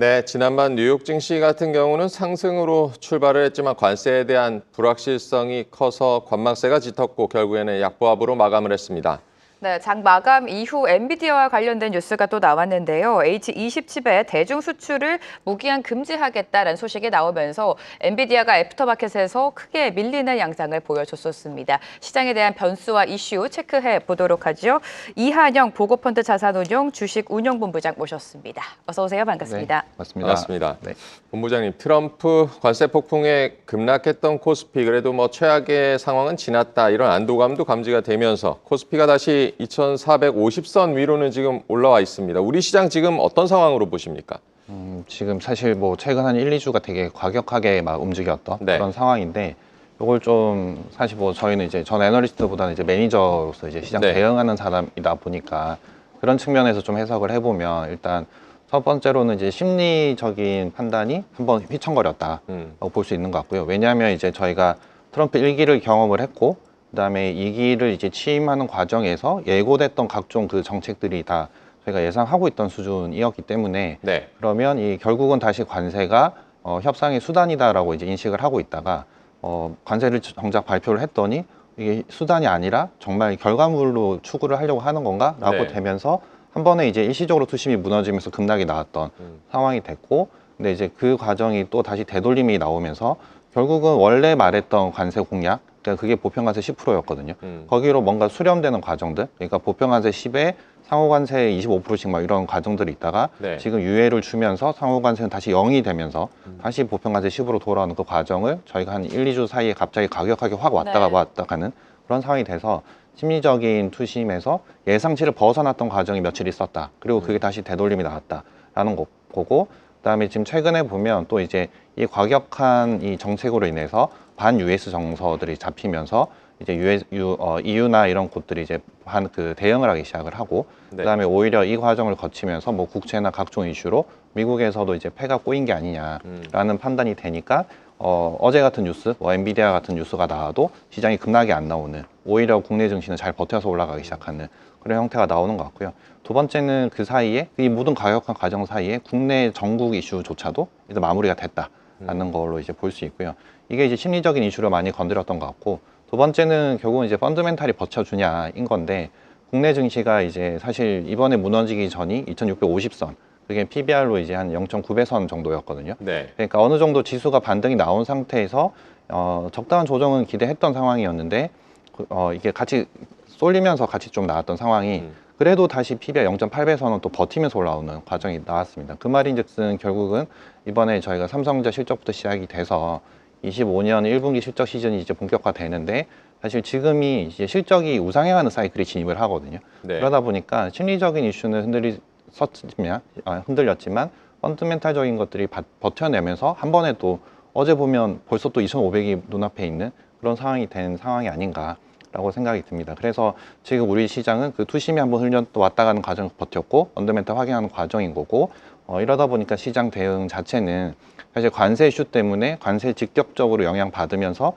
네, 지난번 뉴욕 증시 같은 경우는 상승으로 출발을 했지만 관세에 대한 불확실성이 커서 관망세가 짙었고 결국에는 약보합으로 마감을 했습니다. 네, 장 마감 이후 엔비디아와 관련된 뉴스가 또 나왔는데요. H20 칩의 대중 수출을 무기한 금지하겠다는 소식이 나오면서 엔비디아가 애프터마켓에서 크게 밀리는 양상을 보여줬었습니다. 시장에 대한 변수와 이슈 체크해 보도록 하죠. 이한영 보고펀드 자산운용 주식운용본부장 모셨습니다. 어서 오세요. 반갑습니다. 네, 맞습니다. 반갑습니다. 네. 본부장님, 트럼프 관세 폭풍에 급락했던 코스피 그래도 최악의 상황은 지났다 이런 안도감도 감지가 되면서 코스피가 다시 2,450선 위로는 지금 올라와 있습니다. 우리 시장 지금 어떤 상황으로 보십니까? 지금 사실 최근 한 1, 2주가 되게 과격하게 막 움직였던 네. 그런 상황인데 이걸 좀 사실 저희는 이제 전 애널리스트보다는 이제 매니저로서 이제 시장 네. 대응하는 사람이다 보니까 그런 측면에서 좀 해석을 해보면 일단 첫 번째로는 이제 심리적인 판단이 한번 휘청거렸다라고 볼 수 있는 것 같고요. 왜냐하면 이제 저희가 트럼프 1기를 경험을 했고 그다음에 2기를 이제 취임하는 과정에서 예고됐던 각종 그 정책들이 다 저희가 예상하고 있던 수준이었기 때문에 네. 그러면 결국은 다시 관세가 협상의 수단이다라고 이제 인식을 하고 있다가 관세를 정작 발표를 했더니 이게 수단이 아니라 정말 결과물로 추구를 하려고 하는 건가라고 네. 되면서 한 번에 이제 일시적으로 투심이 무너지면서 급락이 나왔던 상황이 됐고 근데 이제 그 과정이 또 다시 되돌림이 나오면서 결국은 원래 말했던 관세 공약 그러니까 그게 보편관세 10%였거든요. 거기로 뭔가 수렴되는 과정들, 그러니까 보편관세 10에 상호관세 25%씩 막 이런 과정들이 있다가 네. 지금 유예를 주면서 상호관세는 다시 0이 되면서 다시 보편관세 10으로 돌아오는 그 과정을 저희가 한 1, 2주 사이에 갑자기 가격하게 확 왔다가 네. 왔다 가는 그런 상황이 돼서 심리적인 투심에서 예상치를 벗어났던 과정이 며칠 있었다. 그리고 그게 다시 되돌림이 나왔다라는 거고 그다음에 지금 최근에 보면 또 이제 이 과격한 이 정책으로 인해서 반 US 정서들이 잡히면서 이제 EU나 이런 곳들이 이제 그 대응을 하기 시작을 하고 네. 그다음에 오히려 이 과정을 거치면서 국채나 각종 이슈로 미국에서도 이제 패가 꼬인 게 아니냐라는 판단이 되니까 어제 같은 뉴스, 엔비디아 같은 뉴스가 나와도 시장이 급락이 안 나오는 오히려 국내 증시는 잘 버텨서 올라가기 시작하는 그런 형태가 나오는 것 같고요. 두 번째는 그 사이에 이 모든 과격한 과정 사이에 국내 전국 이슈조차도 이제 마무리가 됐다라는 걸로 이제 볼 수 있고요. 이게 이제 심리적인 이슈를 많이 건드렸던 것 같고 두 번째는 결국은 이제 펀드멘탈이 버텨주냐인 건데 국내 증시가 이제 사실 이번에 무너지기 전이 2,650선 그게 PBR로 이제 한 0.9배선 정도였거든요. 네. 그러니까 어느 정도 지수가 반등이 나온 상태에서 적당한 조정은 기대했던 상황이었는데 이게 같이 쏠리면서 같이 좀 나왔던 상황이 그래도 다시 PBR 0.8배선은 또 버티면서 올라오는 과정이 나왔습니다. 그 말인즉슨 결국은 이번에 저희가 삼성전자 실적부터 시작이 돼서 25년 1분기 실적 시즌이 이제 본격화되는데 사실 지금이 이제 실적이 우상향하는 사이클에 진입을 하거든요. 네. 그러다 보니까 심리적인 이슈는 흔들렸지만 펀드멘탈적인 것들이 버텨내면서 한 번에 또 어제 보면 벌써 또 2,500이 눈앞에 있는 그런 상황이 된 상황이 아닌가라고 생각이 듭니다. 그래서 지금 우리 시장은 그 투심이 한번 흘려 또 왔다 가는 과정을 버텼고 펀드멘탈 확인하는 과정인 거고 이러다 보니까 시장 대응 자체는 사실 관세 이슈 때문에 관세에 직접적으로 영향받으면서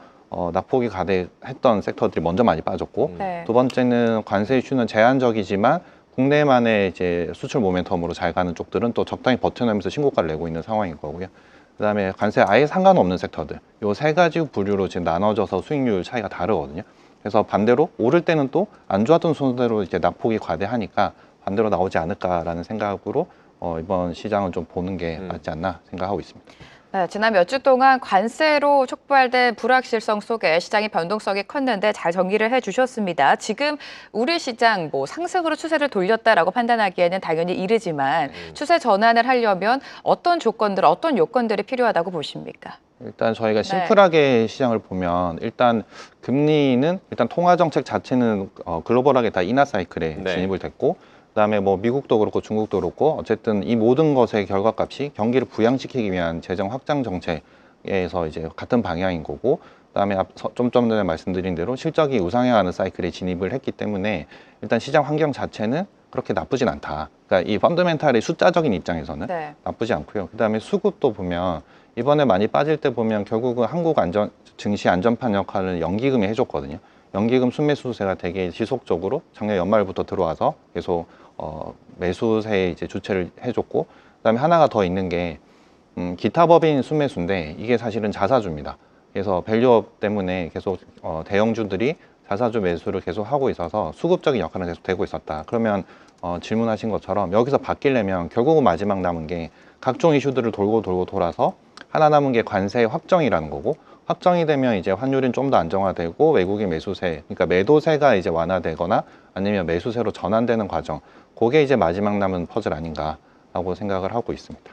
낙폭이 가대했던 섹터들이 먼저 많이 빠졌고 네. 두 번째는 관세 이슈는 제한적이지만 국내만의 이제 수출 모멘텀으로 잘 가는 쪽들은 또 적당히 버텨내면서 신고가를 내고 있는 상황인 거고요. 그다음에 관세 아예 상관없는 섹터들 요 세 가지 부류로 지금 나눠져서 수익률 차이가 다르거든요. 그래서 반대로 오를 때는 또 안 좋았던 순서대로 이제 낙폭이 과대하니까 반대로 나오지 않을까라는 생각으로 이번 시장은 좀 보는 게 맞지 않나 생각하고 있습니다. 네, 지난 몇 주 동안 관세로 촉발된 불확실성 속에 시장의 변동성이 컸는데 잘 정리를 해주셨습니다. 지금 우리 시장 상승으로 추세를 돌렸다라고 판단하기에는 당연히 이르지만 추세 전환을 하려면 어떤 조건들, 어떤 요건들이 필요하다고 보십니까? 일단 저희가 네. 심플하게 시장을 보면 일단 금리는 일단 통화 정책 자체는 글로벌하게 다 인하 사이클에 네. 진입을 됐고 그다음에 미국도 그렇고 중국도 그렇고 어쨌든 이 모든 것의 결과값이 경기를 부양시키기 위한 재정 확장 정책에서 이제 같은 방향인 거고 그다음에 좀 전에 말씀드린 대로 실적이 우상향하는 사이클에 진입을 했기 때문에 일단 시장 환경 자체는 그렇게 나쁘진 않다. 그러니까 이 펀더멘탈의 숫자적인 입장에서는 네. 나쁘지 않고요. 그다음에 수급도 보면 이번에 많이 빠질 때 보면 결국은 증시 안전판 역할을 연기금이 해줬거든요. 연기금 순매수세가 되게 지속적으로 작년 연말부터 들어와서 계속 매수세에 이제 주체를 해줬고 그다음에 하나가 더 있는 게 기타 법인 순매수인데 이게 사실은 자사주입니다. 그래서 밸류업 때문에 계속 대형주들이 자사주 매수를 계속 하고 있어서 수급적인 역할은 계속 되고 있었다. 그러면 질문하신 것처럼 여기서 바뀌려면 결국은 마지막 남은 게 각종 이슈들을 돌고 돌아서 하나 남은 게 관세 확정이라는 거고, 확정이 되면 이제 환율은 좀 더 안정화되고 외국인 매수세, 그러니까 매도세가 이제 완화되거나 아니면 매수세로 전환되는 과정, 그게 이제 마지막 남은 퍼즐 아닌가라고 생각을 하고 있습니다.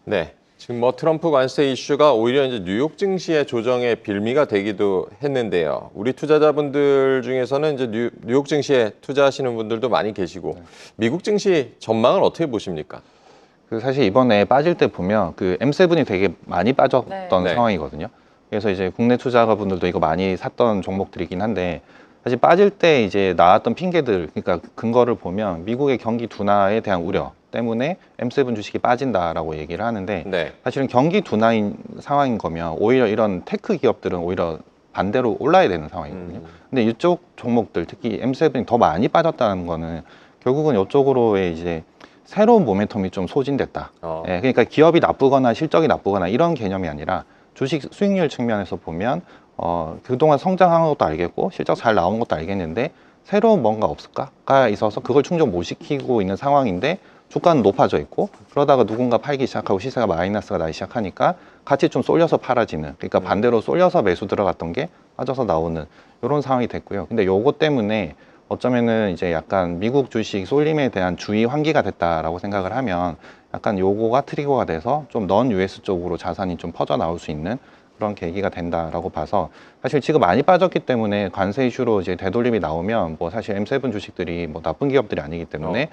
네. 지금 뭐 트럼프 관세 이슈가 오히려 이제 뉴욕 증시의 조정의 빌미가 되기도 했는데요. 우리 투자자분들 중에서는 이제 뉴욕 증시에 투자하시는 분들도 많이 계시고, 미국 증시 전망을 어떻게 보십니까? 그 사실 이번에 빠질 때 보면 그 M7이 되게 많이 빠졌던 네. 상황이거든요. 그래서 이제 국내 투자가분들도 이거 많이 샀던 종목들이긴 한데, 사실 빠질 때 이제 나왔던 핑계들, 그러니까 근거를 보면 미국의 경기 둔화에 대한 우려 때문에 M7 주식이 빠진다라고 얘기를 하는데, 네. 사실은 경기 둔화인 상황인 거면 오히려 이런 테크 기업들은 오히려 반대로 올라야 되는 상황이거든요. 근데 이쪽 종목들, 특히 M7이 더 많이 빠졌다는 거는 결국은 이쪽으로의 이제 새로운 모멘텀이 좀 소진됐다. 예, 그러니까 기업이 나쁘거나 실적이 나쁘거나 이런 개념이 아니라 주식 수익률 측면에서 보면 그동안 성장한 것도 알겠고 실적 잘 나온 것도 알겠는데 새로운 뭔가 없을까가 있어서 그걸 충족 못 시키고 있는 상황인데 주가는 높아져 있고, 그러다가 누군가 팔기 시작하고 시세가 마이너스가 나기 시작하니까 같이 좀 쏠려서 팔아지는, 그러니까 반대로 쏠려서 매수 들어갔던 게 빠져서 나오는 이런 상황이 됐고요. 근데 요거 때문에 어쩌면은 이제 약간 미국 주식 쏠림에 대한 주의 환기가 됐다라고 생각을 하면 약간 요거가 트리거가 돼서 좀 넌 US 쪽으로 자산이 좀 퍼져 나올 수 있는 그런 계기가 된다라고 봐서, 사실 지금 많이 빠졌기 때문에 관세 이슈로 이제 되돌림이 나오면 뭐 사실 M7 주식들이 뭐 나쁜 기업들이 아니기 때문에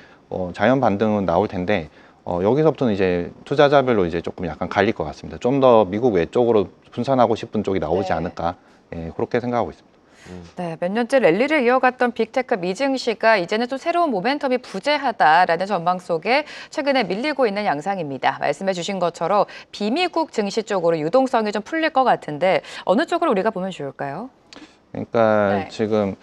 자연 반등은 나올 텐데 여기서부터는 이제 투자자별로 이제 조금 약간 갈릴 것 같습니다. 좀 더 미국 외쪽으로 분산하고 싶은 쪽이 나오지 않을까, 예, 그렇게 생각하고 있습니다. 네, 몇 년째 랠리를 이어갔던 빅테크 미증시가 이제는 또 새로운 모멘텀이 부재하다라는 전망 속에 최근에 밀리고 있는 양상입니다. 말씀해 주신 것처럼 비미국 증시 쪽으로 유동성이 좀 풀릴 것 같은데 어느 쪽으로 우리가 보면 좋을까요? 그러니까 지금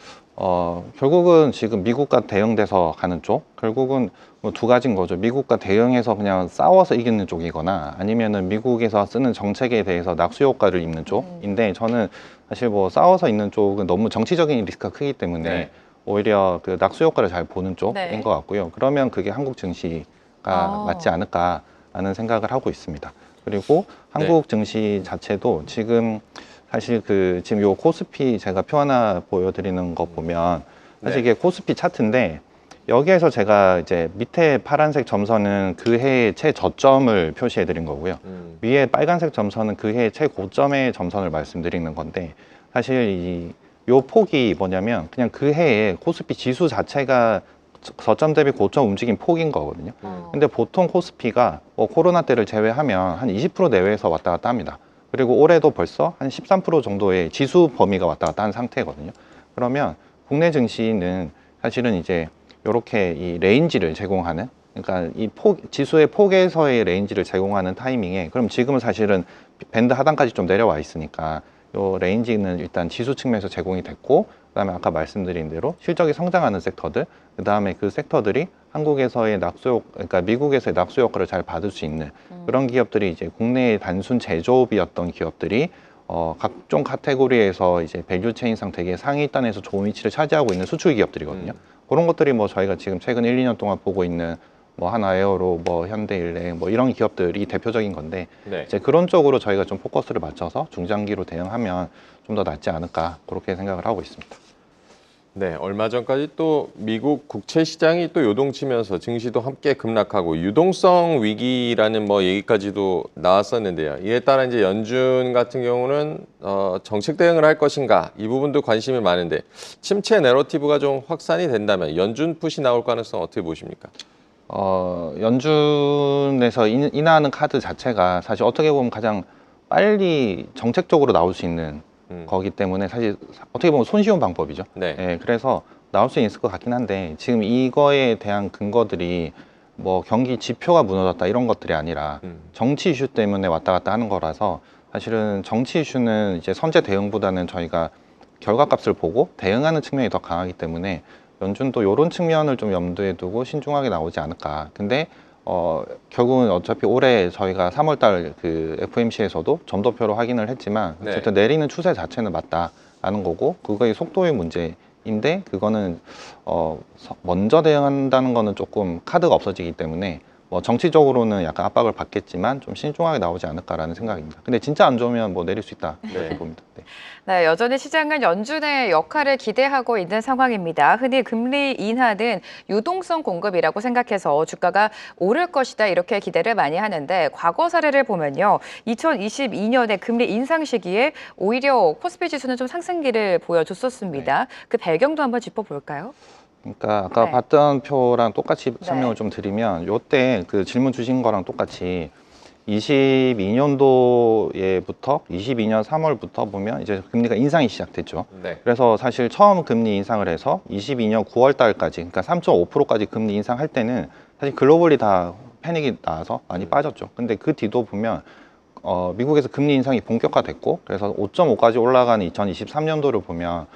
결국은 지금 미국과 대응돼서 가는 쪽, 결국은 뭐 두 가지인 거죠. 미국과 대응해서 그냥 싸워서 이기는 쪽이거나 아니면은 미국에서 쓰는 정책에 대해서 낙수 효과를 입는 쪽인데, 저는 사실 뭐 싸워서 있는 쪽은 너무 정치적인 리스크가 크기 때문에 오히려 그 낙수 효과를 잘 보는 쪽인 것 같고요. 그러면 그게 한국 증시가 맞지 않을까라는 생각을 하고 있습니다. 그리고 한국 증시 자체도 지금 사실 그 지금 요 코스피 제가 표 하나 보여드리는 거 보면 사실 이게 코스피 차트인데, 여기에서 제가 이제 밑에 파란색 점선은 그 해의 최저점을 표시해 드린 거고요. 위에 빨간색 점선은 그 해의 최고점의 점선을 말씀드리는 건데, 사실 요 폭이 뭐냐면 그냥 그 해의 코스피 지수 자체가 저점 대비 고점 움직임 폭인 거거든요. 근데 보통 코스피가 뭐 코로나 때를 제외하면 한 20% 내외에서 왔다 갔다 합니다. 그리고 올해도 벌써 한 13% 정도의 지수 범위가 왔다 갔다 한 상태거든요. 그러면 국내 증시는 사실은 이제 이렇게 이 레인지를 제공하는, 그러니까 이 지수의 폭에서의 레인지를 제공하는 타이밍에, 그럼 지금은 사실은 밴드 하단까지 좀 내려와 있으니까 요 레인지는 일단 지수 측면에서 제공이 됐고, 그다음에 아까 말씀드린 대로 실적이 성장하는 섹터들, 그다음에 그 섹터들이 한국에서의 그러니까 미국에서의 낙수 효과를 잘 받을 수 있는 그런 기업들이 이제 국내의 단순 제조업이었던 기업들이 각종 카테고리에서 이제 밸류 체인상 되게 상위단에서 좋은 위치를 차지하고 있는 수출 기업들이거든요. 그런 것들이 뭐 저희가 지금 최근 1, 2년 동안 보고 있는 뭐 하나에어로, 뭐 현대일렉, 뭐 이런 기업들이 대표적인 건데, 이제 그런 쪽으로 저희가 좀 포커스를 맞춰서 중장기로 대응하면 좀 더 낫지 않을까, 그렇게 생각을 하고 있습니다. 네, 얼마 전까지 또 미국 국채 시장이 또 요동치면서 증시도 함께 급락하고 유동성 위기라는 뭐 얘기까지도 나왔었는데요. 이에 따라 이제 연준 같은 경우는 정책 대응을 할 것인가, 이 부분도 관심이 많은데, 침체 내러티브가 좀 확산이 된다면 연준 푸시 나올 가능성 어떻게 보십니까? 연준에서 인하하는 카드 자체가 사실 어떻게 보면 가장 빨리 정책적으로 나올 수 있는 거기 때문에 사실 어떻게 보면 손쉬운 방법이죠. 예, 그래서 나올 수 있을 것 같긴 한데, 지금 이거에 대한 근거들이 뭐 경기 지표가 무너졌다 이런 것들이 아니라 정치 이슈 때문에 왔다 갔다 하는 거라서, 사실은 정치 이슈는 이제 선제 대응보다는 저희가 결과값을 보고 대응하는 측면이 더 강하기 때문에 연준도 이런 측면을 좀 염두에 두고 신중하게 나오지 않을까. 근데 결국은 어차피 올해 저희가 3월달 그 FOMC에서도 점도표로 확인을 했지만 네. 어쨌든 내리는 추세 자체는 맞다라는 거고 그거의 속도의 문제인데 그거는 먼저 대응한다는 거는 조금 카드가 없어지기 때문에 뭐 정치적으로는 약간 압박을 받겠지만 좀 신중하게 나오지 않을까라는 생각입니다. 근데 진짜 안 좋으면 뭐 내릴 수 있다 이렇게 네. 봅니다. 네. 네, 여전히 시장은 연준의 역할을 기대하고 있는 상황입니다. 흔히 금리 인하는 유동성 공급이라고 생각해서 주가가 오를 것이다 이렇게 기대를 많이 하는데 과거 사례를 보면요. 2022년에 금리 인상 시기에 오히려 코스피 지수는 좀 상승기를 보여줬었습니다. 그 배경도 한번 짚어볼까요? 그러니까 아까 네. 봤던 표랑 똑같이 네. 설명을 좀 드리면 요때 그 질문 주신 거랑 똑같이 22년도에부터 22년 3월부터 보면 이제 금리가 인상이 시작됐죠. 네. 그래서 사실 처음 금리 인상을 해서 22년 9월 달까지 그러니까 3.5%까지 금리 인상할 때는 사실 글로벌이 다 패닉이 나와서 많이 빠졌죠. 근데 그 뒤도 보면 미국에서 금리 인상이 본격화됐고 그래서 5.5까지 올라가는 2023년도를 보면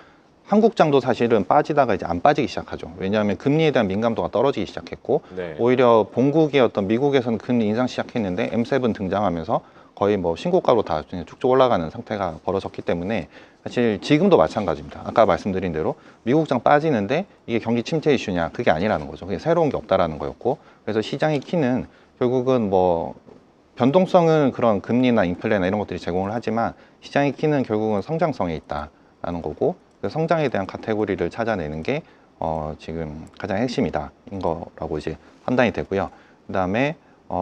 한국장도 사실은 빠지다가 이제 안 빠지기 시작하죠. 왜냐하면 금리에 대한 민감도가 떨어지기 시작했고 네. 오히려 본국이었던 미국에서는 금리 인상 시작했는데 M7 등장하면서 거의 뭐 신고가로 다 쭉쭉 올라가는 상태가 벌어졌기 때문에 사실 지금도 마찬가지입니다. 아까 말씀드린 대로 미국장 빠지는데 이게 경기 침체 이슈냐 그게 아니라는 거죠. 그게 새로운 게 없다라는 거였고 그래서 시장의 키는 결국은 뭐 변동성은 그런 금리나 인플레나 이런 것들이 제공을 하지만 시장의 키는 결국은 성장성에 있다라는 거고 그 성장에 대한 카테고리를 찾아내는 게 지금 가장 핵심이다인 거라고 이제 판단이 되고요. 그다음에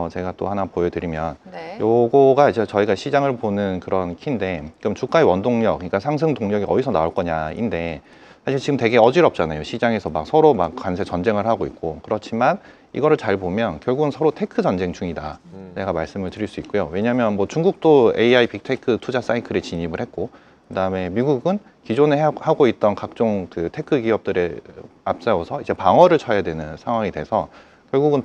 제가 또 하나 보여드리면 네. 요거가 이제 저희가 시장을 보는 그런 키인데 그럼 주가의 원동력, 그러니까 상승 동력이 어디서 나올 거냐인데 사실 지금 되게 어지럽잖아요. 시장에서 막 서로 막 관세 전쟁을 하고 있고 그렇지만 이거를 잘 보면 결국은 서로 테크 전쟁 중이다. 내가 말씀을 드릴 수 있고요. 왜냐하면 뭐 중국도 AI 빅테크 투자 사이클에 진입을 했고 그다음에 미국은 기존에 하고 있던 각종 그 테크 기업들에 앞세워서 이제 방어를 쳐야 되는 상황이 돼서 결국은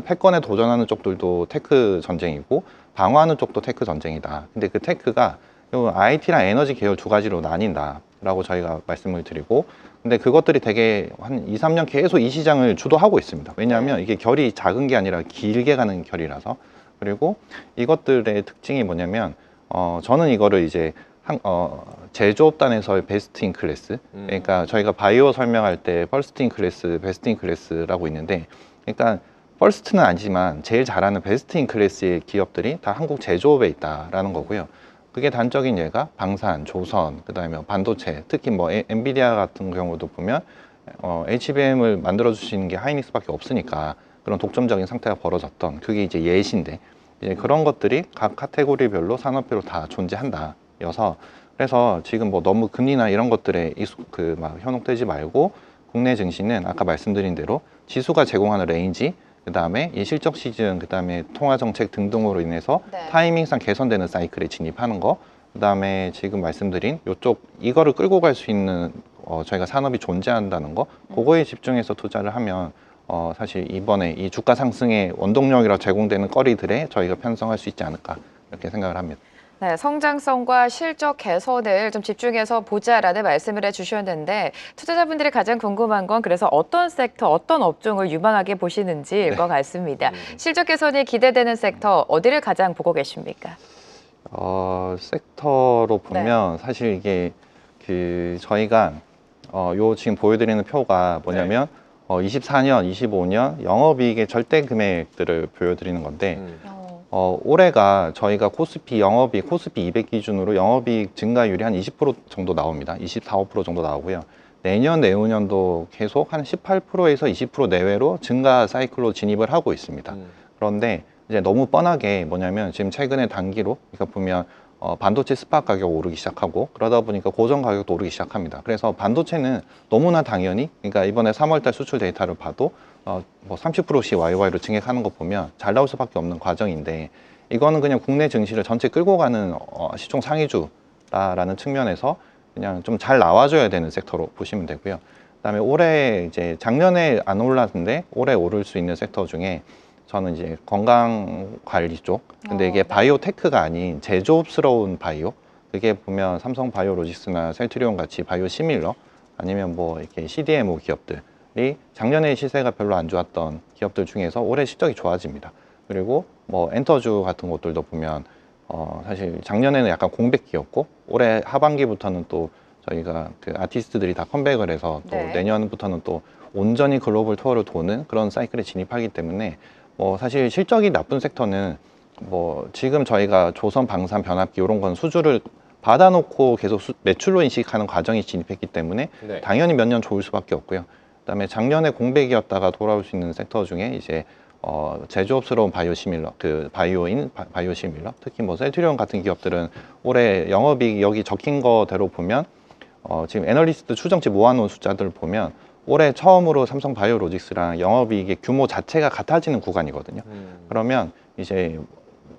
패권에 도전하는 쪽들도 테크 전쟁이고 방어하는 쪽도 테크 전쟁이다. 근데 그 테크가 IT랑 에너지 계열 두 가지로 나뉜다라고 저희가 말씀을 드리고 근데 그것들이 되게 한 2, 3년 계속 이 시장을 주도하고 있습니다. 왜냐하면 이게 결이 작은 게 아니라 길게 가는 결이라서 그리고 이것들의 특징이 뭐냐면 저는 이거를 이제 제조업단에서의 베스트 인 클래스 그러니까 저희가 바이오 설명할 때 퍼스트 인 클래스, 베스트 인 클래스라고 있는데 그러니까 퍼스트는 아니지만 제일 잘하는 베스트 인 클래스의 기업들이 다 한국 제조업에 있다라는 거고요. 그게 단적인 예가 방산, 조선, 그다음에 반도체, 특히 뭐 엔비디아 같은 경우도 보면 HBM을 만들어 주시는 게 하이닉스밖에 없으니까 그런 독점적인 상태가 벌어졌던 그게 이제 예시인데 이제 그런 것들이 각 카테고리별로 산업별로 다 존재한다. 여서 그래서 지금 뭐 너무 금리나 이런 것들에 막 현혹되지 말고 국내 증시는 아까 말씀드린 대로 지수가 제공하는 레인지 그다음에 이 실적 시즌 그다음에 통화 정책 등등으로 인해서 네. 타이밍상 개선되는 사이클에 진입하는 거 그다음에 지금 말씀드린 요쪽 이거를 끌고 갈 수 있는 저희가 산업이 존재한다는 거 그거에 집중해서 투자를 하면 사실 이번에 이 주가 상승의 원동력이라 제공되는 거리들에 저희가 편성할 수 있지 않을까 이렇게 생각을 합니다. 네, 성장성과 실적 개선을 좀 집중해서 보자라는 말씀을 해주셨는데 투자자분들이 가장 궁금한 건 그래서 어떤 섹터, 어떤 업종을 유망하게 보시는지일 것 같습니다. 실적 개선이 기대되는 섹터 어디를 가장 보고 계십니까? 섹터로 보면 사실 이게 저희가 요 지금 보여드리는 표가 뭐냐면 24년, 25년 영업이익의 절대 금액들을 보여드리는 건데 올해가 저희가 코스피 200 기준으로 영업이익 증가율이 한 20% 정도 나옵니다. 24, 5% 정도 나오고요. 내년, 내후년도 계속 한 18%에서 20% 내외로 증가 사이클로 진입을 하고 있습니다. 그런데 이제 너무 뻔하게 뭐냐면 지금 최근에 단기로 그러니까 보면 반도체 스팟 가격 오르기 시작하고 그러다 보니까 고정 가격도 오르기 시작합니다. 그래서 반도체는 너무나 당연히 그러니까 이번에 3월달 수출 데이터를 봐도 뭐 30%씩 YY로 증액하는 거 보면 잘 나올 수밖에 없는 과정인데 이거는 그냥 국내 증시를 전체 끌고 가는 시총 상위주라는 측면에서 그냥 좀 잘 나와줘야 되는 섹터로 보시면 되고요. 그다음에 올해 이제 작년에 안 올랐는데 올해 오를 수 있는 섹터 중에 저는 이제 건강 관리 쪽. 근데 이게 바이오 테크가 아닌 제조업스러운 바이오. 그게 보면 삼성 바이오로직스나 셀트리온 같이 바이오 시밀러 아니면 뭐 이렇게 CDMO 기업들 작년에 시세가 별로 안 좋았던 기업들 중에서 올해 실적이 좋아집니다. 그리고 뭐 엔터주 같은 것들도 보면 사실 작년에는 약간 공백기였고 올해 하반기부터는 또 저희가 그 아티스트들이 다 컴백을 해서 또 네. 내년부터는 또 온전히 글로벌 투어를 도는 그런 사이클에 진입하기 때문에 뭐 사실 실적이 나쁜 섹터는 뭐 지금 저희가 조선, 방산, 변압기 이런 건 수주를 받아놓고 계속 매출로 인식하는 과정이 진입했기 때문에 네. 당연히 몇 년 좋을 수밖에 없고요. 그다음에 작년에 공백이었다가 돌아올 수 있는 섹터 중에 이제 제조업스러운 바이오시밀러, 그 바이오인 바이오시밀러, 특히 뭐 셀트리온 같은 기업들은 올해 영업이익 여기 적힌 거대로 보면 지금 애널리스트 추정치 모아놓은 숫자들 보면 올해 처음으로 삼성 바이오로직스랑 영업이익의 규모 자체가 같아지는 구간이거든요. 그러면 이제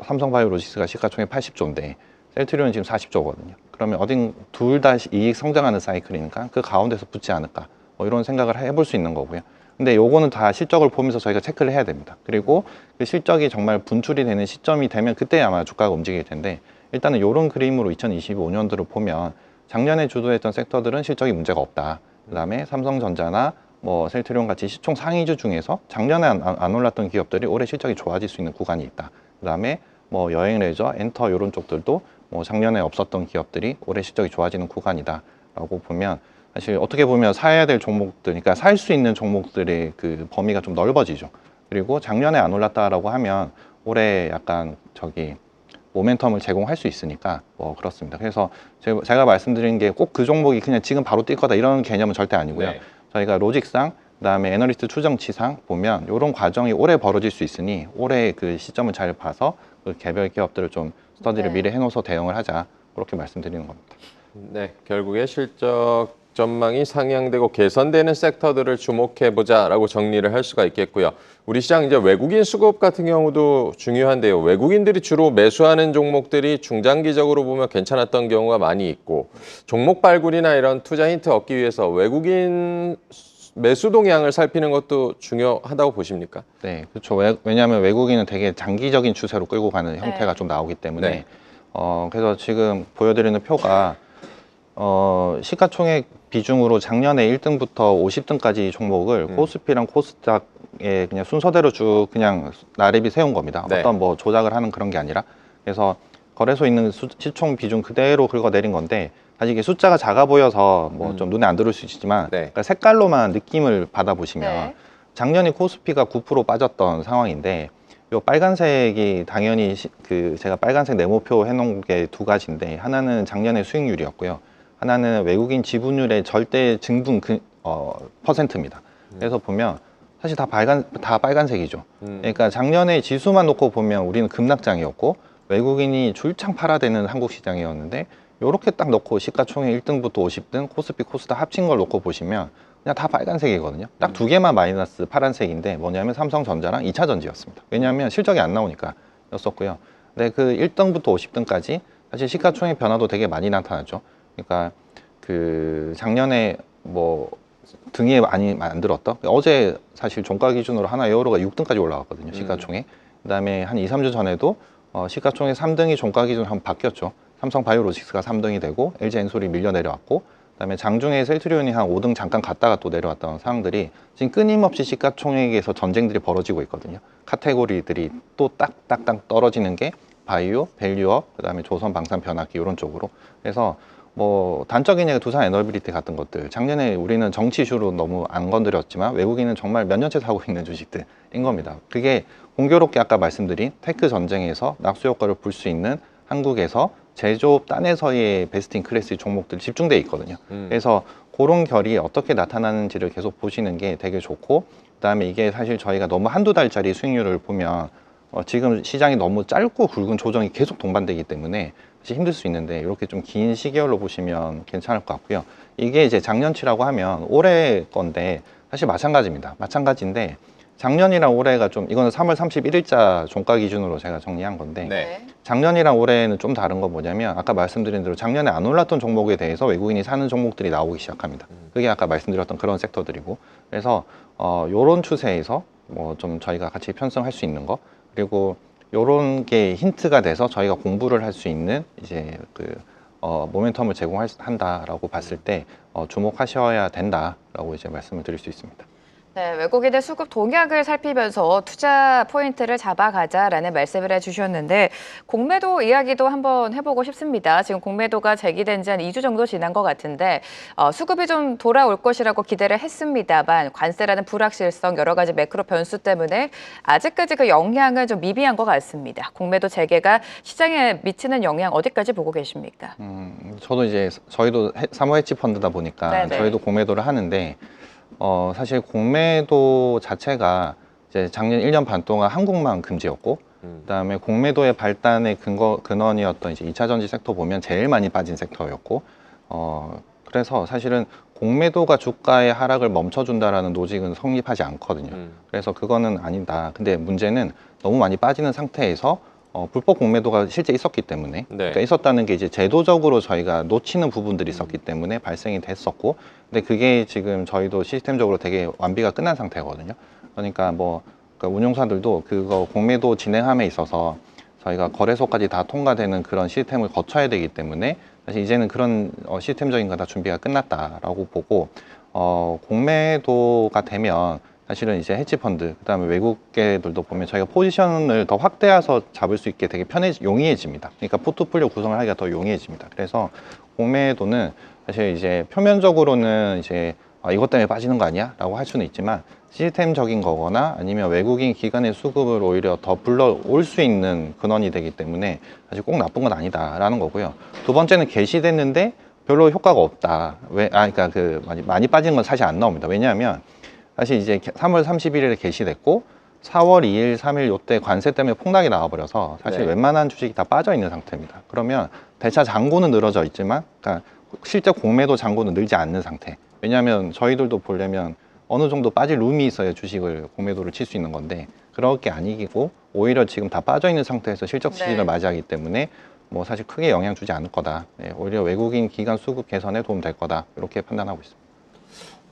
삼성 바이오로직스가 시가총액 80조인데 셀트리온은 지금 40조거든요. 그러면 어딘 둘 다 이익 성장하는 사이클이니까 그 가운데서 붙지 않을까 뭐 이런 생각을 해볼 수 있는 거고요. 근데 요거는 다 실적을 보면서 저희가 체크를 해야 됩니다. 그리고 그 실적이 정말 분출이 되는 시점이 되면 그때 아마 주가가 움직일 텐데 일단은 요런 그림으로 2025년도를 보면 작년에 주도했던 섹터들은 실적이 문제가 없다. 그다음에 삼성전자나 뭐 셀트리온 같이 시총 상위주 중에서 작년에 안 올랐던 기업들이 올해 실적이 좋아질 수 있는 구간이 있다. 그다음에 뭐 여행 레저, 엔터 이런 쪽들도 뭐 작년에 없었던 기업들이 올해 실적이 좋아지는 구간이다라고 보면 사실 어떻게 보면 사야 될 종목들, 그러니까 살 수 있는 종목들의 그 범위가 좀 넓어지죠. 그리고 작년에 안 올랐다라고 하면 올해 약간 모멘텀을 제공할 수 있으니까 뭐 그렇습니다. 그래서 제가 말씀드린 게 꼭 그 종목이 그냥 지금 바로 뛸 거다 이런 개념은 절대 아니고요. 네. 저희가 로직상 그다음에 애널리스트 추정치상 보면 이런 과정이 올해 벌어질 수 있으니 올해 그 시점을 잘 봐서 그 개별 기업들을 좀 스터디를 네. 미리 해놓아서 대응을 하자 그렇게 말씀드리는 겁니다. 네, 결국에 실적 전망이 상향되고 개선되는 섹터들을 주목해 보자라고 정리를 할 수가 있겠고요. 우리 시장 이제 외국인 수급 같은 경우도 중요한데요. 외국인들이 주로 매수하는 종목들이 중장기적으로 보면 괜찮았던 경우가 많이 있고 종목 발굴이나 이런 투자 힌트 얻기 위해서 외국인 매수 동향을 살피는 것도 중요하다고 보십니까? 네, 그렇죠. 왜냐하면 외국인은 되게 장기적인 추세로 끌고 가는 형태가 네. 좀 나오기 때문에 네. 그래서 지금 보여드리는 표가 시가총액 비중으로 작년에 1등부터 50등까지 종목을 코스피랑 코스닥에 그냥 순서대로 쭉 그냥 나래비 세운 겁니다. 네. 어떤 뭐 조작을 하는 그런 게 아니라. 그래서 거래소 있는 시총 비중 그대로 긁어내린 건데 사실 이게 숫자가 작아 보여서 뭐 좀 눈에 안 들어올 수 있지만 네. 그러니까 색깔로만 느낌을 받아보시면 네. 작년에 코스피가 9% 빠졌던 상황인데 요 빨간색이 당연히 제가 빨간색 네모표 해놓은 게 두 가지인데 하나는 작년에 수익률이었고요. 하나는 외국인 지분율의 절대 증분 퍼센트입니다. 그래서 보면 사실 다 빨간색이죠. 그러니까 작년에 지수만 놓고 보면 우리는 급락장이었고 외국인이 줄창 팔아대는 한국 시장이었는데 이렇게 딱 놓고 시가총액 1등부터 50등 코스피 코스닥 합친 걸 놓고 보시면 그냥 다 빨간색이거든요. 딱 두 개만 마이너스 파란색인데 뭐냐면 삼성전자랑 2차 전지였습니다. 왜냐하면 실적이 안 나오니까 였었고요. 근데 그 1등부터 50등까지 사실 시가총액 변화도 되게 많이 나타났죠. 그러니까 그 작년에 뭐 등에 많이 만들었던 어제 사실 종가 기준으로 하나 에어로가 6등까지 올라갔거든요. 시가총액. 그다음에 한 2, 3주 전에도 시가총액 3등이 종가 기준 한번 바뀌었죠. 삼성 바이오로직스가 3등이 되고 LG 엔솔이 밀려 내려왔고 그다음에 장중에 셀트리온이 한 5등 잠깐 갔다가 또 내려왔던 상황들이 지금 끊임없이 시가총액에서 전쟁들이 벌어지고 있거든요. 카테고리들이 또 딱딱딱 떨어지는 게 바이오, 밸류업, 그다음에 조선, 방산, 변압기 이런 쪽으로. 그래서 뭐 단적인 얘기 두산 에너빌리티 같은 것들 작년에 우리는 정치 이슈로 너무 안 건드렸지만 외국인은 정말 몇 년째 사고 있는 주식들인 겁니다. 그게 공교롭게 아까 말씀드린 테크 전쟁에서 낙수 효과를 볼 수 있는 한국에서 제조업 딴에서의 베스트 인 클래스 종목들 집중돼 있거든요. 그래서 그런 결이 어떻게 나타나는지를 계속 보시는 게 되게 좋고 그다음에 이게 사실 저희가 너무 한두 달짜리 수익률을 보면 지금 시장이 너무 짧고 굵은 조정이 계속 동반되기 때문에 사실 힘들 수 있는데 이렇게 좀 긴 시계열로 보시면 괜찮을 것 같고요. 이게 이제 작년치라고 하면 올해 건데 사실 마찬가지입니다. 마찬가지인데 작년이랑 올해가 좀 이거는 3월 31일자 종가 기준으로 제가 정리한 건데 네. 작년이랑 올해는 좀 다른 건 뭐냐면 아까 말씀드린 대로 작년에 안 올랐던 종목에 대해서 외국인이 사는 종목들이 나오기 시작합니다. 그게 아까 말씀드렸던 그런 섹터들이고 그래서 요런 추세에서 뭐 좀 저희가 같이 편성할 수 있는 거 그리고 요런 게 힌트가 돼서 저희가 공부를 할 수 있는 이제 모멘텀을 제공한다라고 봤을 때 주목하셔야 된다라고 이제 말씀을 드릴 수 있습니다. 네, 외국인의 수급 동향을 살피면서 투자 포인트를 잡아가자라는 말씀을 해주셨는데 공매도 이야기도 한번 해보고 싶습니다. 지금 공매도가 제기된 지 한 2주 정도 지난 것 같은데 수급이 좀 돌아올 것이라고 기대를 했습니다만 관세라는 불확실성 여러 가지 매크로 변수 때문에 아직까지 그 영향은 좀 미비한 것 같습니다. 공매도 재개가 시장에 미치는 영향 어디까지 보고 계십니까? 저도 이제 저희도 사모 헤지 펀드다 보니까 네네. 저희도 공매도를 하는데 사실 공매도 자체가 이제 작년 1년 반 동안 한국만 금지였고 그다음에 공매도의 발단의 근원이었던 이제 2차 전지 섹터 보면 제일 많이 빠진 섹터였고 그래서 사실은 공매도가 주가의 하락을 멈춰준다라는 노직은 성립하지 않거든요. 그래서 그거는 아니다. 근데 문제는 너무 많이 빠지는 상태에서 불법 공매도가 실제 있었기 때문에 네. 그러니까 있었다는 게 이제 제도적으로 저희가 놓치는 부분들이 있었기 때문에 발생이 됐었고 근데 그게 지금 저희도 시스템적으로 되게 완비가 끝난 상태거든요. 그러니까 그러니까 운용사들도 그거 공매도 진행함에 있어서 저희가 거래소까지 다 통과되는 그런 시스템을 거쳐야 되기 때문에 사실 이제는 그런 시스템적인 거 다 준비가 끝났다라고 보고 공매도가 되면 사실은 이제 헤지펀드 그다음에 외국계들도 보면 저희가 포지션을 더 확대해서 잡을 수 있게 되게 용이해집니다. 그러니까 포트폴리오 구성을 하기가 더 용이해집니다. 그래서 공매도는 사실 이제 표면적으로는 이제 이것 때문에 빠지는 거 아니야? 라고 할 수는 있지만 시스템적인 거거나 아니면 외국인 기관의 수급을 오히려 더 불러올 수 있는 근원이 되기 때문에 사실 꼭 나쁜 건 아니다라는 거고요. 두 번째는 개시됐는데 별로 효과가 없다. 그러니까 많이 빠진 건 사실 안 나옵니다. 왜냐하면 사실 이제 3월 31일에 개시됐고 4월 2일, 3일 요때 관세 때문에 폭락이 나와버려서 사실 네. 웬만한 주식이 다 빠져 있는 상태입니다. 그러면 대차 잔고는 늘어져 있지만 그러니까 실제 공매도 잔고는 늘지 않는 상태. 왜냐하면 저희들도 보려면 어느 정도 빠질 룸이 있어야 주식을 공매도를 칠 수 있는 건데 그럴 게 아니고 오히려 지금 다 빠져 있는 상태에서 실적 시즌을 네. 맞이하기 때문에 사실 크게 영향 주지 않을 거다. 네, 오히려 외국인 기관 수급 개선에 도움 될 거다. 이렇게 판단하고 있습니다.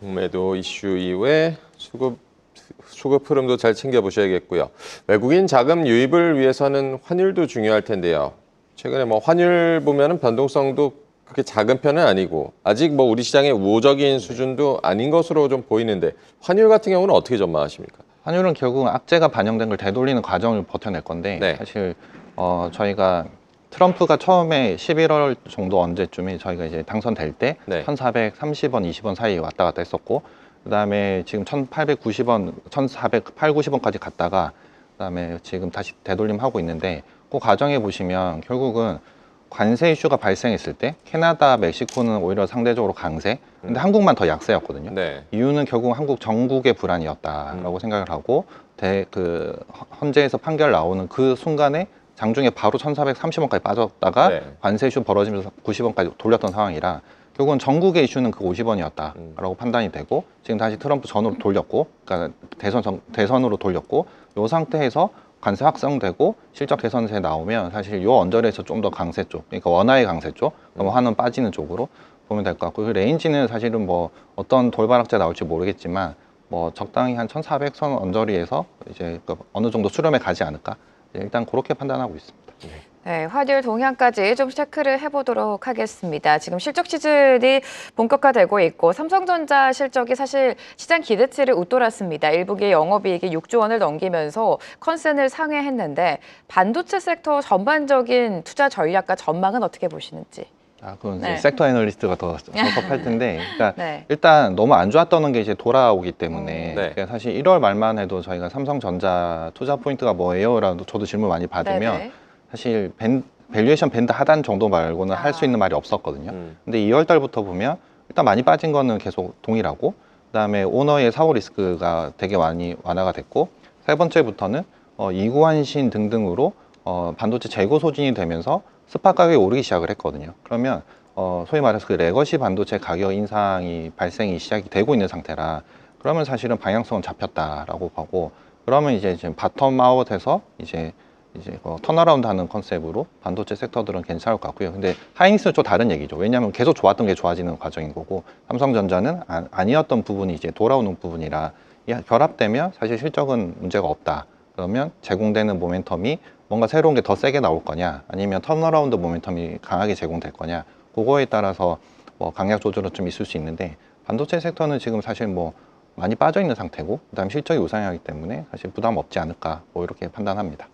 공매도 이슈 이후에 수급 흐름도 잘 챙겨보셔야겠고요. 외국인 자금 유입을 위해서는 환율도 중요할 텐데요. 최근에 환율 보면은 변동성도 그렇게 작은 편은 아니고 아직 우리 시장의 우호적인 수준도 아닌 것으로 좀 보이는데 환율 같은 경우는 어떻게 전망하십니까? 환율은 결국 악재가 반영된 걸 되돌리는 과정을 버텨낼 건데 네. 사실 저희가 트럼프가 처음에 11월 정도 언제쯤에 저희가 이제 당선될 때 네. 1,430원, 20원 사이에 왔다 갔다 했었고 그다음에 지금 1,890원, 1,490원까지 갔다가 그다음에 지금 다시 되돌림하고 있는데 그 과정에 보시면 결국은 관세 이슈가 발생했을 때 캐나다, 멕시코는 오히려 상대적으로 강세 근데 한국만 더 약세였거든요. 네. 이유는 결국 한국 정국의 불안이었다라고 생각을 하고 헌재에서 판결 나오는 그 순간에 장중에 바로 1,430원까지 빠졌다가 네. 관세 이슈 벌어지면서 90원까지 돌렸던 상황이라 결국은 전국의 이슈는 그 50원이었다라고 판단이 되고 지금 다시 트럼프 전으로 돌렸고 그러니까 대선으로 돌렸고 이 상태에서 관세 확정되고 실적 개선세 나오면 사실 이 언저리에서 좀 더 강세 쪽 그러니까 원화의 강세 쪽 환은 빠지는 쪽으로 보면 될 것 같고 그 레인지는 사실은 어떤 돌발 악재 나올지 모르겠지만 적당히 한 1,400선 언저리에서 이제 어느 정도 수렴에 가지 않을까 일단 그렇게 판단하고 있습니다. 네, 화요일 동향까지 좀 체크를 해보도록 하겠습니다. 지금 실적 시즌이 본격화되고 있고 삼성전자 실적이 사실 시장 기대치를 웃돌았습니다. 1분기 영업이익이 6조 원을 넘기면서 컨센을 상회했는데 반도체 섹터 전반적인 투자 전략과 전망은 어떻게 보시는지? 그건 이제 네. 섹터 애널리스트가 더 적합할 텐데, 그러니까 네. 일단 너무 안 좋았던 게 이제 돌아오기 때문에, 네. 그러니까 사실 1월 말만 해도 저희가 삼성전자 투자 포인트가 뭐예요?라고 저도 질문 많이 받으면 네네. 사실 밸류에이션 밴드 하단 정도 말고는 할 수 있는 말이 없었거든요. 근데 2월 달부터 보면 일단 많이 빠진 거는 계속 동일하고, 그다음에 오너의 사고 리스크가 되게 많이 완화가 됐고, 세 번째부터는 이구환신 등등으로 반도체 재고 소진이 되면서 스팟 가격이 오르기 시작을 했거든요. 그러면 소위 말해서 그 레거시 반도체 가격 인상이 발생이 시작이 되고 있는 상태라 그러면 사실은 방향성은 잡혔다라고 보고 그러면 이제 지금 바텀 아웃에서 이제 턴어라운드 하는 컨셉으로 반도체 섹터들은 괜찮을 것 같고요. 근데 하이닉스는 좀 다른 얘기죠. 왜냐하면 계속 좋았던 게 좋아지는 과정인 거고 삼성전자는 아니었던 부분이 이제 돌아오는 부분이라 결합되면 사실 실적은 문제가 없다. 그러면 제공되는 모멘텀이 뭔가 새로운 게 더 세게 나올 거냐 아니면 턴어라운드 모멘텀이 강하게 제공될 거냐 그거에 따라서 강약 조절은 좀 있을 수 있는데 반도체 섹터는 지금 사실 많이 빠져 있는 상태고 그다음 실적이 우상향하기 때문에 사실 부담 없지 않을까 뭐 이렇게 판단합니다.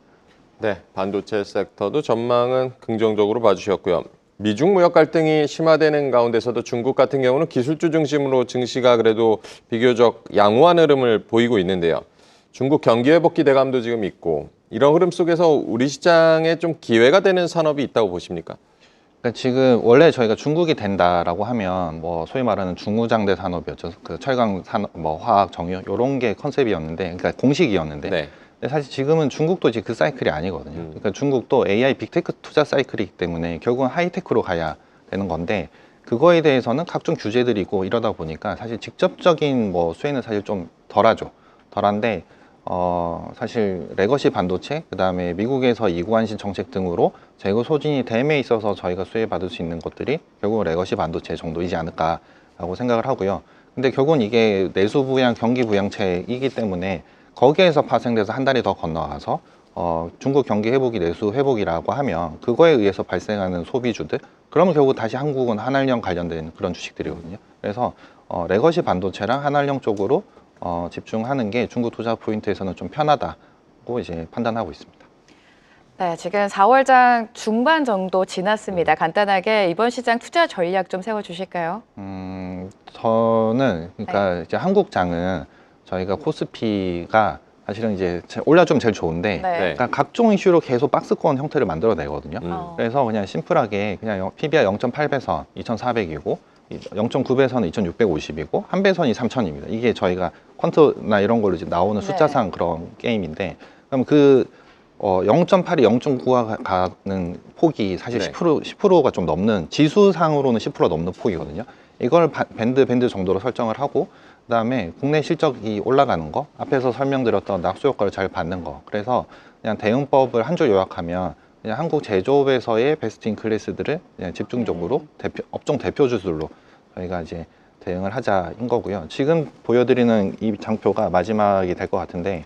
네, 반도체 섹터도 전망은 긍정적으로 봐주셨고요. 미중 무역 갈등이 심화되는 가운데서도 중국 같은 경우는 기술주 중심으로 증시가 그래도 비교적 양호한 흐름을 보이고 있는데요. 중국 경기 회복 기대감도 지금 있고 이런 흐름 속에서 우리 시장에 좀 기회가 되는 산업이 있다고 보십니까? 그러니까 지금 원래 저희가 중국이 된다라고 하면 뭐 소위 말하는 중무장대 산업이었죠. 그 철강 산업, 뭐 화학, 정유 이런 게 컨셉이었는데, 그러니까 공식이었는데. 네. 근데 사실 지금은 중국도 이제 그 사이클이 아니거든요. 그러니까 중국도 AI 빅테크 투자 사이클이기 때문에 결국은 하이테크로 가야 되는 건데 그거에 대해서는 각종 규제들이 있고 이러다 보니까 사실 직접적인 뭐 수혜는 사실 좀 덜하죠. 덜한데 사실 레거시 반도체 그다음에 미국에서 이구환신 정책 등으로 재고 소진이 됨에 있어서 저희가 수혜 받을 수 있는 것들이 결국은 레거시 반도체 정도이지 않을까라고 생각을 하고요. 근데 결국은 이게 내수 부양 경기 부양체이기 때문에 거기에서 파생돼서 한 달이 더 건너가서 중국 경기 회복이 내수 회복이라고 하면 그거에 의해서 발생하는 소비주들 그러면 결국 다시 한국은 한알령 관련된 그런 주식들이거든요. 그래서 레거시 반도체랑 한알령 쪽으로 집중하는 게 중국 투자 포인트에서는 좀 편하다고 이제 판단하고 있습니다. 네, 지금 4월장 중반 정도 지났습니다. 간단하게 이번 시장 투자 전략 좀 세워주실까요? 저는 그러니까 이제 한국장은 저희가 코스피가 사실은 이제 올라주면 제일 좋은데 네. 그러니까 각종 이슈로 계속 박스권 형태를 만들어내거든요. 어. 그래서 그냥 심플하게 그냥 PBR 0.8배선 2,400이고 0.9배선은 2,650이고 한 배선이 3,000입니다. 이게 저희가 퀀트나 이런 걸로 이제 나오는 숫자상 그런 게임인데 그럼 그 0.8이 0.9가 가는 폭이 사실 네. 10%가 좀 넘는 지수상으로는 10% 넘는 폭이거든요. 이걸 밴드 정도로 설정을 하고 그다음에 국내 실적이 올라가는 거 앞에서 설명드렸던 낙수 효과를 잘 받는 거 그래서 그냥 대응법을 한 줄 요약하면 그냥 한국 제조업에서의 베스트 인 클래스들을 그냥 집중적으로 업종 대표주들로 저희가 이제 대응을 하자인 거고요. 지금 보여드리는 이 장표가 마지막이 될 것 같은데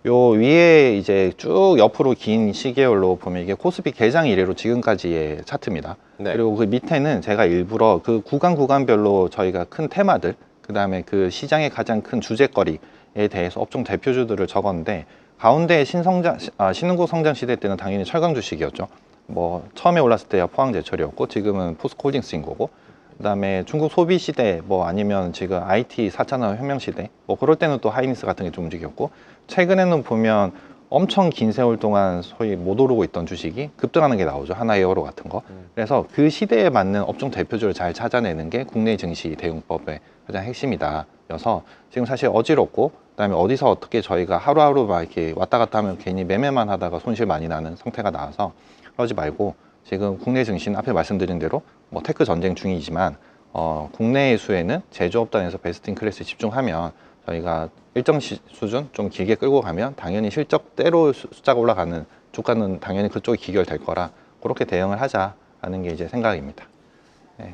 요 위에 이제 쭉 옆으로 긴 시계열로 보면 이게 코스피 개장 이래로 지금까지의 차트입니다. 네. 그리고 그 밑에는 제가 일부러 그 구간별로 저희가 큰 테마들 그 다음에 그 시장의 가장 큰 주제거리에 대해서 업종 대표주들을 적었는데 가운데 신흥국 성장 시대 때는 당연히 철강 주식이었죠. 뭐 처음에 올랐을 때야 포항제철이었고 지금은 포스코홀딩스인 거고 그다음에 중국 소비 시대 뭐 아니면 지금 IT 4차 혁명 시대 뭐 그럴 때는 또 하이닉스 같은 게 좀 움직였고 최근에는 보면 엄청 긴 세월 동안 소위 못 오르고 있던 주식이 급등하는 게 나오죠. 하나이어로 같은 거. 그래서 그 시대에 맞는 업종 대표주를 잘 찾아내는 게 국내 증시 대응법의 가장 핵심이다. 여서 지금 사실 어지럽고 그다음에 어디서 어떻게 저희가 하루하루 막 이렇게 왔다 갔다 하면 괜히 매매만 하다가 손실 많이 나는 상태가 나와서 그러지 말고 지금 국내 증시는 앞에 말씀드린 대로 뭐 테크 전쟁 중이지만 국내의 수에는 제조업단에서 베스트 인 클래스에 집중하면 저희가 일정 수준 좀 길게 끌고 가면 당연히 실적대로 숫자가 올라가는 주가는 당연히 그쪽이 기결될 거라 그렇게 대응을 하자라는 게 이제 생각입니다.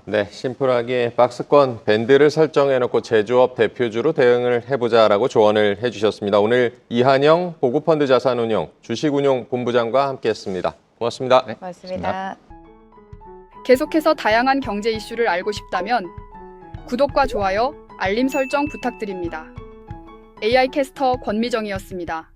네, 심플하게 박스권 밴드를 설정해놓고 제조업 대표주로 대응을 해보자라고 조언을 해주셨습니다. 오늘 이한영 보구펀드 자산운용 주식운용 본부장과 함께했습니다. 고맙습니다. 네, 고맙습니다. 계속해서 다양한 경제 이슈를 알고 싶다면 구독과 좋아요, 알림 설정 부탁드립니다. AI 캐스터 권미정이었습니다.